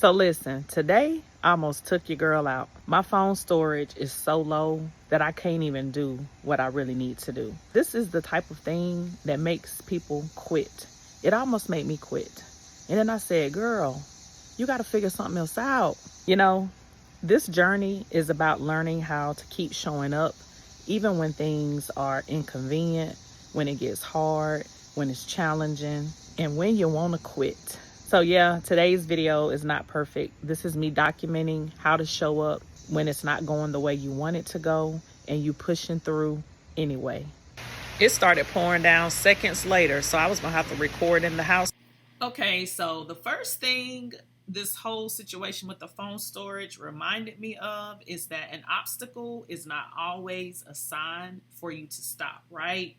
So listen, today I almost took your girl out. My phone storage is so low that I can't even do what I really need to do. This is the type of thing that makes people quit. It almost made me quit. And then I said, girl, you got to figure something else out. This journey is about learning how to keep showing up even when things are inconvenient, when it gets hard, when it's challenging, and when you want to quit. So yeah, today's video is not perfect. This is me documenting how to show up when it's not going the way you want it to go and you pushing through anyway. It started pouring down seconds later, so I was gonna have to record in the house. Okay, so the first thing this whole situation with the phone storage reminded me of is that an obstacle is not always a sign for you to stop, right?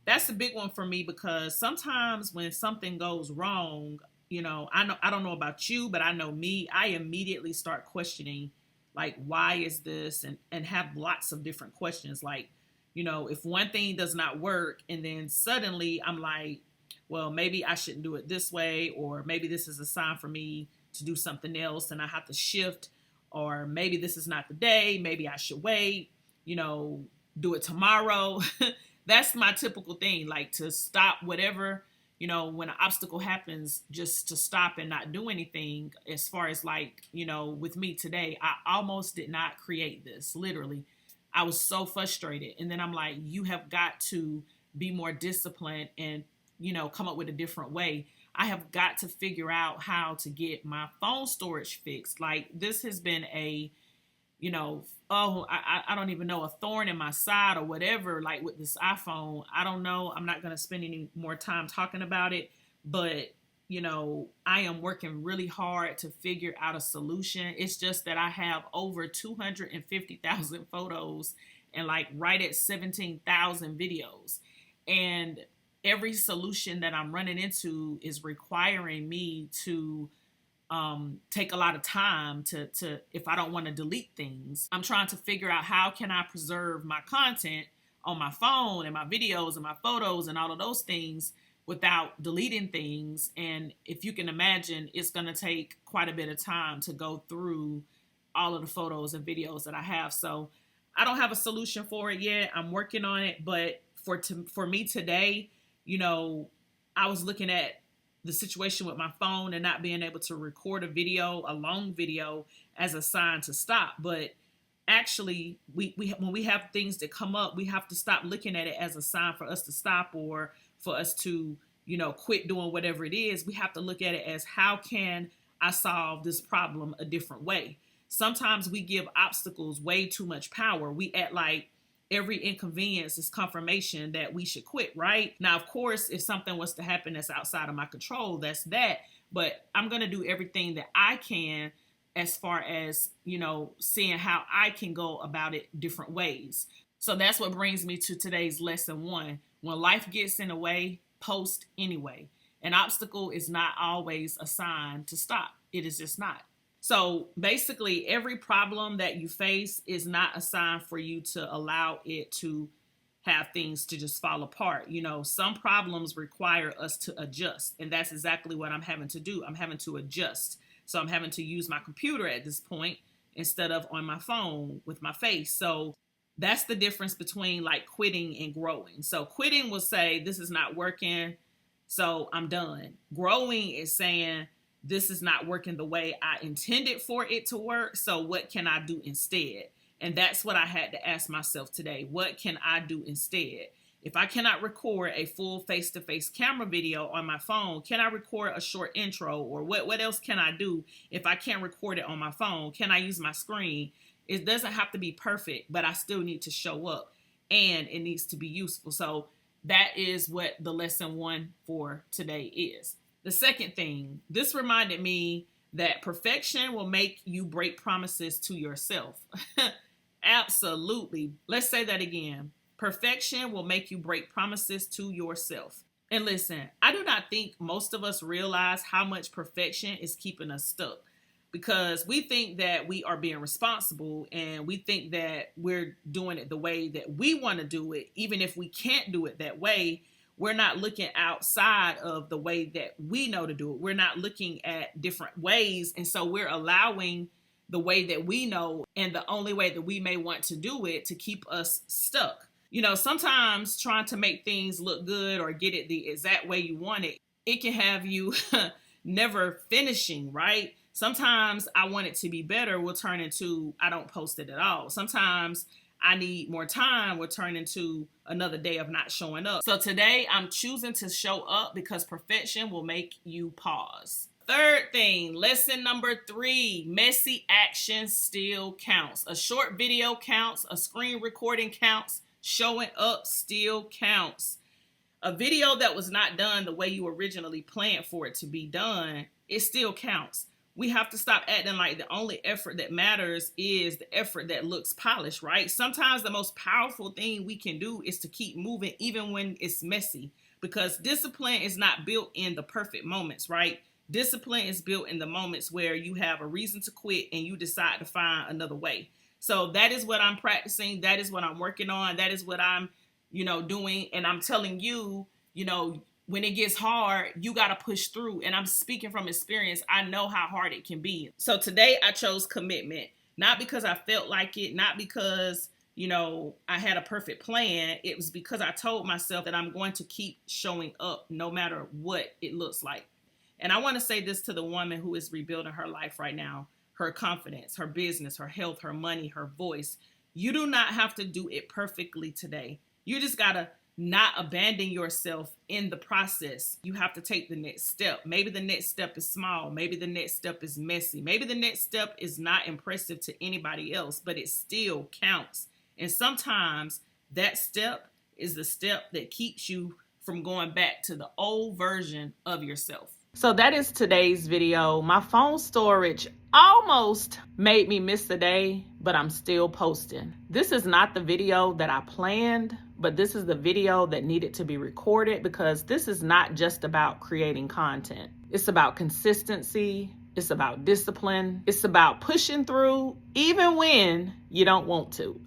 That's a big one for me because sometimes when something goes wrong, I don't know about you, but I know me, I immediately start questioning, like, why is this? And have lots of different questions. Like, if one thing does not work and then suddenly I'm like, well, maybe I shouldn't do it this way, or maybe this is a sign for me to do something else and I have to shift, or maybe this is not the day, maybe I should wait, do it tomorrow. That's my typical thing, like to stop whatever, when an obstacle happens, just to stop and not do anything. As far as like, with me today, I almost did not create this, literally. I was so frustrated. And then I'm like, you have got to be more disciplined and come up with a different way. I have got to figure out how to get my phone storage fixed. Like, this has been a, I don't even know, a thorn in my side or whatever, like with this iPhone. I don't know. I'm not going to spend any more time talking about it, but I am working really hard to figure out a solution. It's just that I have over 250,000 photos and like right at 17,000 videos. And every solution that I'm running into is requiring me to take a lot of time to if I don't want to delete things. I'm trying to figure out how can I preserve my content on my phone and my videos and my photos and all of those things without deleting things. And if you can imagine, it's going to take quite a bit of time to go through all of the photos and videos that I have. So I don't have a solution for it yet. I'm working on it. But for me today, I was looking at the situation with my phone and not being able to record a long video as a sign to stop. But actually, we when we have things that come up, we have to stop looking at it as a sign for us to stop or for us to, quit doing whatever it is. We have to look at it as, how can I solve this problem a different way? Sometimes we give obstacles way too much power. We act like every inconvenience is confirmation that we should quit, right? Now, of course, if something was to happen that's outside of my control, that's that. But I'm going to do everything that I can as far as, seeing how I can go about it different ways. So that's what brings me to today's lesson 1. When life gets in the way, post anyway. An obstacle is not always a sign to stop. It is just not. So basically, every problem that you face is not a sign for you to allow it to have things to just fall apart. Some problems require us to adjust, and that's exactly what I'm having to do. I'm having to adjust. So I'm having to use my computer at this point instead of on my phone with my face. So that's the difference between like quitting and growing. So quitting will say, this is not working, so I'm done. Growing is saying, this is not working the way I intended for it to work, so what can I do instead? And that's what I had to ask myself today. What can I do instead? If I cannot record a full face-to-face camera video on my phone, can I record a short intro? Or what else can I do if I can't record it on my phone? Can I use my screen? It doesn't have to be perfect, but I still need to show up and it needs to be useful. So that is what the lesson 1 for today is. The second thing, this reminded me that perfection will make you break promises to yourself. Absolutely. Let's say that again. Perfection will make you break promises to yourself. And listen, I do not think most of us realize how much perfection is keeping us stuck, because we think that we are being responsible and we think that we're doing it the way that we want to do it. Even if we can't do it that way, we're not looking outside of the way that we know to do it. We're not looking at different ways. And so we're allowing the way that we know and the only way that we may want to do it to keep us stuck. You know, sometimes trying to make things look good or get it the exact way you want it, it can have you never finishing, right? Sometimes I want it to be better will turn into I don't post it at all. Sometimes I need more time will turn into another day of not showing up. So today I'm choosing to show up because perfection will make you pause. Third thing, lesson number 3, messy action still counts. A short video counts, a screen recording counts, showing up still counts. A video that was not done the way you originally planned for it to be done, it still counts. We have to stop acting like the only effort that matters is the effort that looks polished, right? Sometimes the most powerful thing we can do is to keep moving even when it's messy, because discipline is not built in the perfect moments, right? Discipline is built in the moments where you have a reason to quit and you decide to find another way. So that is what I'm practicing. That is what I'm working on. That is what I'm, doing. And I'm telling you, when it gets hard, you got to push through. And I'm speaking from experience. I know how hard it can be. So today I chose commitment, not because I felt like it, not because, I had a perfect plan. It was because I told myself that I'm going to keep showing up no matter what it looks like. And I want to say this to the woman who is rebuilding her life right now, her confidence, her business, her health, her money, her voice. You do not have to do it perfectly today. You just got to not abandon yourself in the process. You have to take the next step. Maybe the next step is small. Maybe the next step is messy. Maybe the next step is not impressive to anybody else, but it still counts. And sometimes that step is the step that keeps you from going back to the old version of yourself. So that is today's video. My phone storage almost made me miss the day, but I'm still posting. This is not the video that I planned, but this is the video that needed to be recorded because this is not just about creating content. It's about consistency. It's about discipline. It's about pushing through even when you don't want to.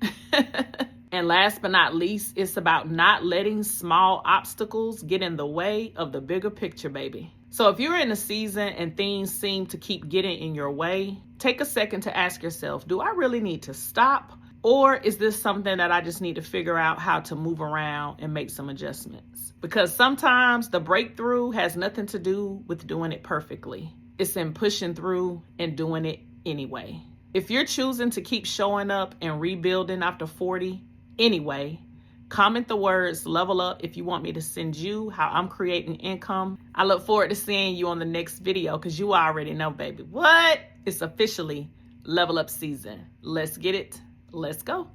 And last but not least, it's about not letting small obstacles get in the way of the bigger picture, baby. So if you're in a season and things seem to keep getting in your way, take a second to ask yourself, do I really need to stop? Or is this something that I just need to figure out how to move around and make some adjustments? Because sometimes the breakthrough has nothing to do with doing it perfectly. It's in pushing through and doing it anyway. If you're choosing to keep showing up and rebuilding after 40 anyway, comment the words level up if you want me to send you how I'm creating income. I look forward to seeing you on the next video because you already know, baby, what? It's officially level up season. Let's get it. Let's go.